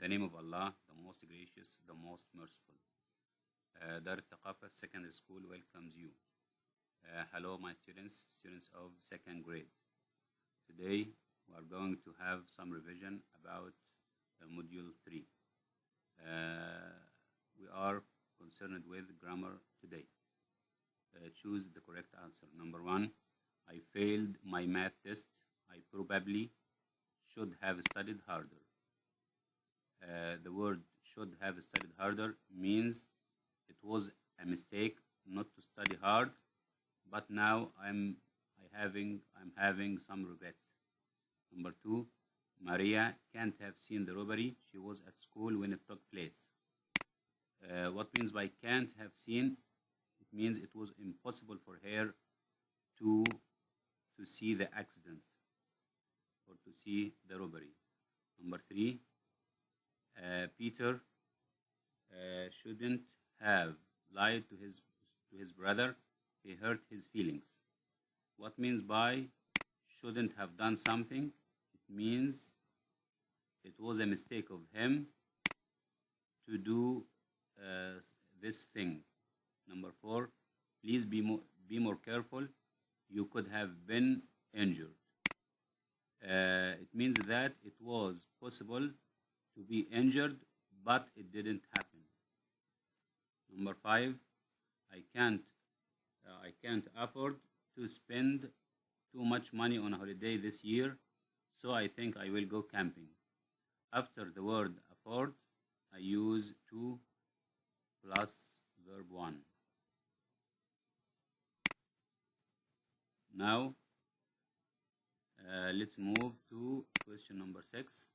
the name of Allah, the most gracious, the most merciful. Dar al-Thaqafa Secondary School welcomes you. Hello, my students of second grade. Today, we are going to have some revision about Module 3. We are concerned with grammar today. Choose the correct answer. Number 1, I failed my math test. I probably should have studied harder. The word should have studied harder means it was a mistake not to study hard, but now I'm having some regret. Number 2, Maria can't have seen the robbery. She was at school when it took place. What means by can't have seen? It means it was impossible for her to see the accident or to see the robbery. Number 3, Peter shouldn't have lied to his brother. He hurt his feelings. What means by shouldn't have done something? It means it was a mistake of him to do this thing. Number 4, please be more careful. You could have been injured. It means that it was possible to be injured, but it didn't happen. Number 5, I can't afford to spend too much money on a holiday this year, so I think I will go camping. After the word afford, I use to plus verb 1. Now, let's move to question number 6.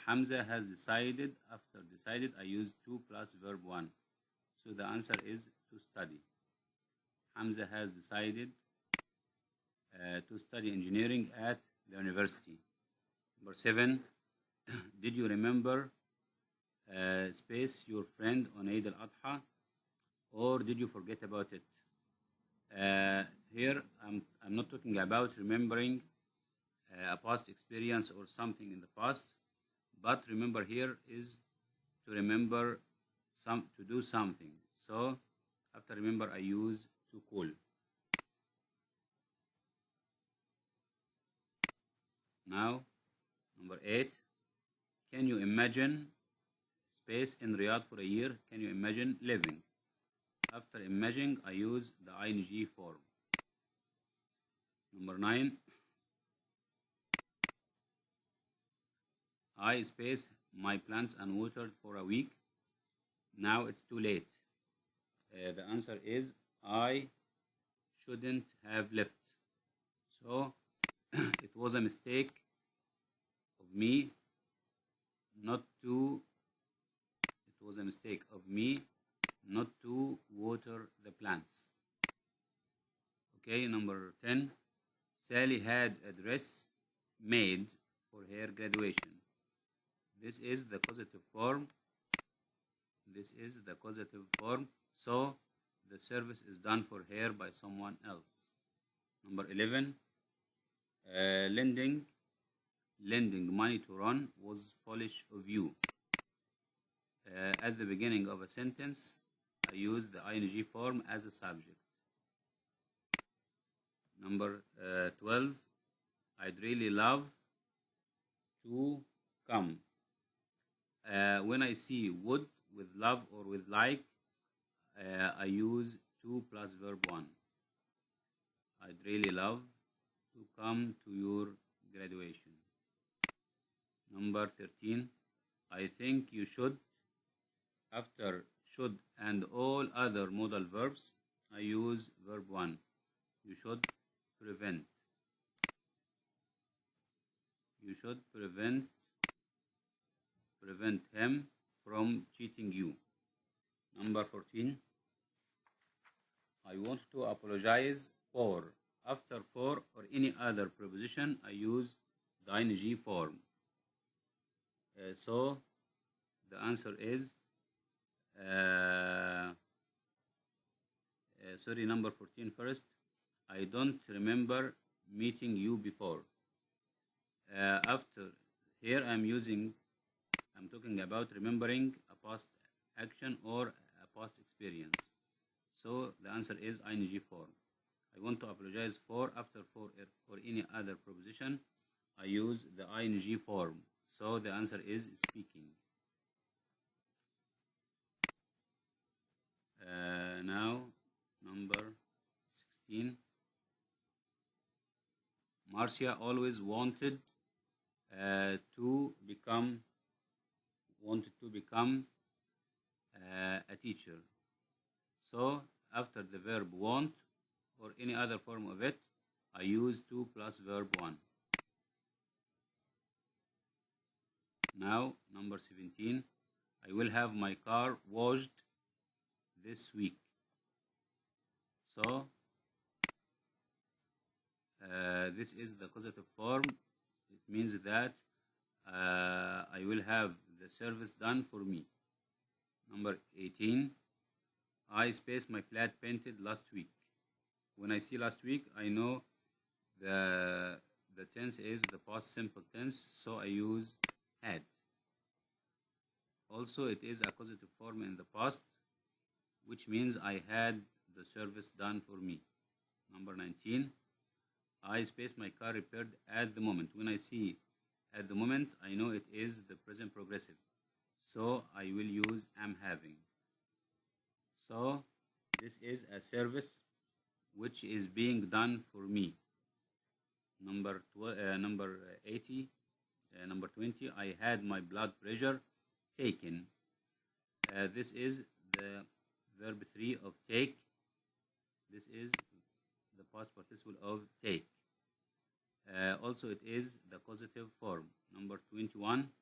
Hamza has decided. After decided, I use to plus verb 1. So the answer is to study. Hamza has decided to study engineering at the university. Number 7. Did you remember space your friend on Eid al-Adha, or did you forget about it? Here I'm not talking about remembering a past experience or something in the past, but remember here is to remember to do something. So after remember I use to call. Now number 8, can you imagine space in Riyadh for a year? Can you imagine living? After imagining I use the ing form. Number 9, I space my plants and watered for a week. Now it's too late. The answer is I shouldn't have left. So it was a mistake of me not to water the plants. Okay, number 10. Sally had a dress made for her graduation. This is the causative form. So the service is done for her by someone else. Number 11. Lending money to Ron was foolish of you. At the beginning of a sentence, I use the ing form as a subject. Number 12. I'd really love to come. When I see would with love or with like, I use to plus verb 1. I'd really love to come to your graduation. Number 13. I think you should. After should and all other modal verbs, I use verb 1. You should prevent. You should prevent him from cheating you. Number 14. I want to apologize for. After for or any other preposition, I use the ing form. So the answer is number 14 first. I don't remember meeting you before. After here I'm using I'm talking about remembering a past action or a past experience. So the answer is ing form. I want to apologize for, after for, or any other preposition, I use the ing form. So the answer is speaking. Now, number 16. Marcia always wanted to become a teacher. So after the verb want or any other form of it, I use to plus verb 1. Now, number 17. I will have my car washed this week. So this is the causative form. It means that I will have the service done for me. Number 18. I spaced my flat painted last week. When I see last week, I know the tense is the past simple tense, so I use had. Also, it is a causative form in the past, which means I had the service done for me. Number 19. I spaced my car repaired at the moment. When I see at the moment, I know it is the present progressive, so I will use am having. So this is a service which is being done for me. Number 80. Number 20. I had my blood pressure taken. This is the verb 3 of take. This is the past participle of take. Also, it is the causative form. Number 21.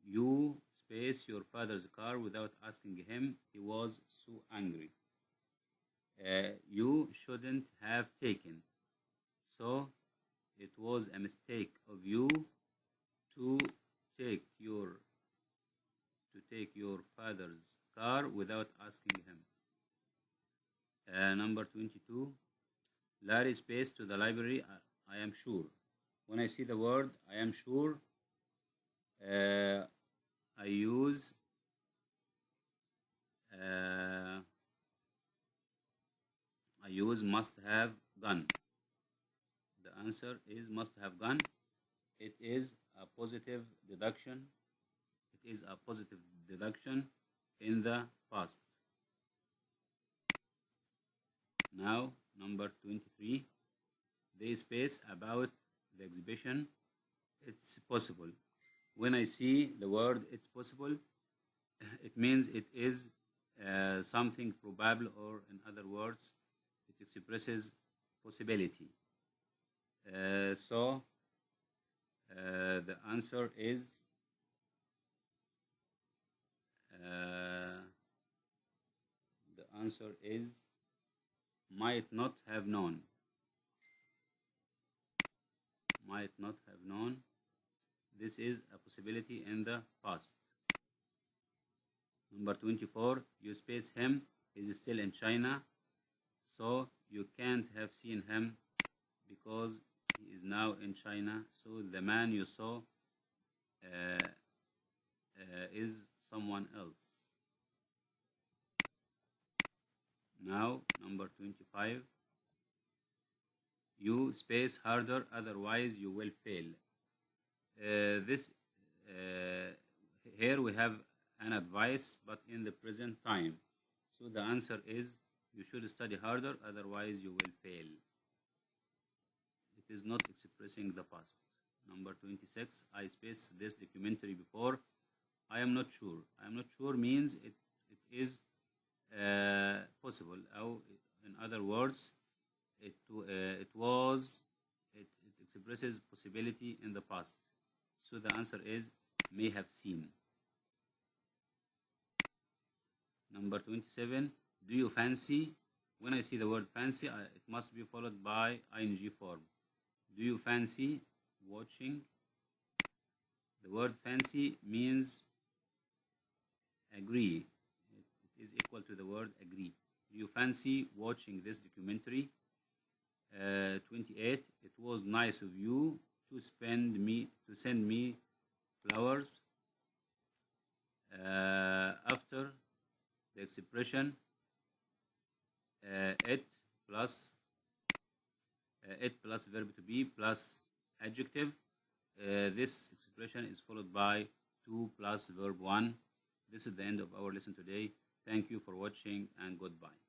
You space your father's car without asking him. He was so angry. You shouldn't have taken. So it was a mistake of you to take your father's car without asking him. Number 22. Larry spaced to the library. I am sure. When I see the word I am sure, I use must have gone. The answer is must have gone. It is a positive deduction. It is a positive deduction in the past. Now, number 23. They space about the exhibition. It's possible. When I see the word it's possible, it means it is something probable, or in other words, it expresses possibility. So the answer is might not have known. Might not have known. This is a possibility in the past. Number 24. You space him. He's still in China, so you can't have seen him because he is now in China. So the man you saw is someone else. Now, number 25. You space harder, otherwise you will fail. Here we have an advice, but in the present time. So the answer is you should study harder, otherwise you will fail. It is not expressing the past. Number 26. I space this documentary before. I am not sure. I am not sure means it is possible. Or in other words, it expresses possibility in the past. So the answer is may have seen. Number 27. Do you fancy? When I see the word fancy, it must be followed by ing form. Do you fancy watching? The word fancy means agree. It is equal to the word agree. Do you fancy watching this documentary? 28. It was nice of you to send me flowers. After the expression it plus verb to be plus adjective, this expression is followed by to plus verb 1. This is the end of our lesson today. Thank you for watching and goodbye.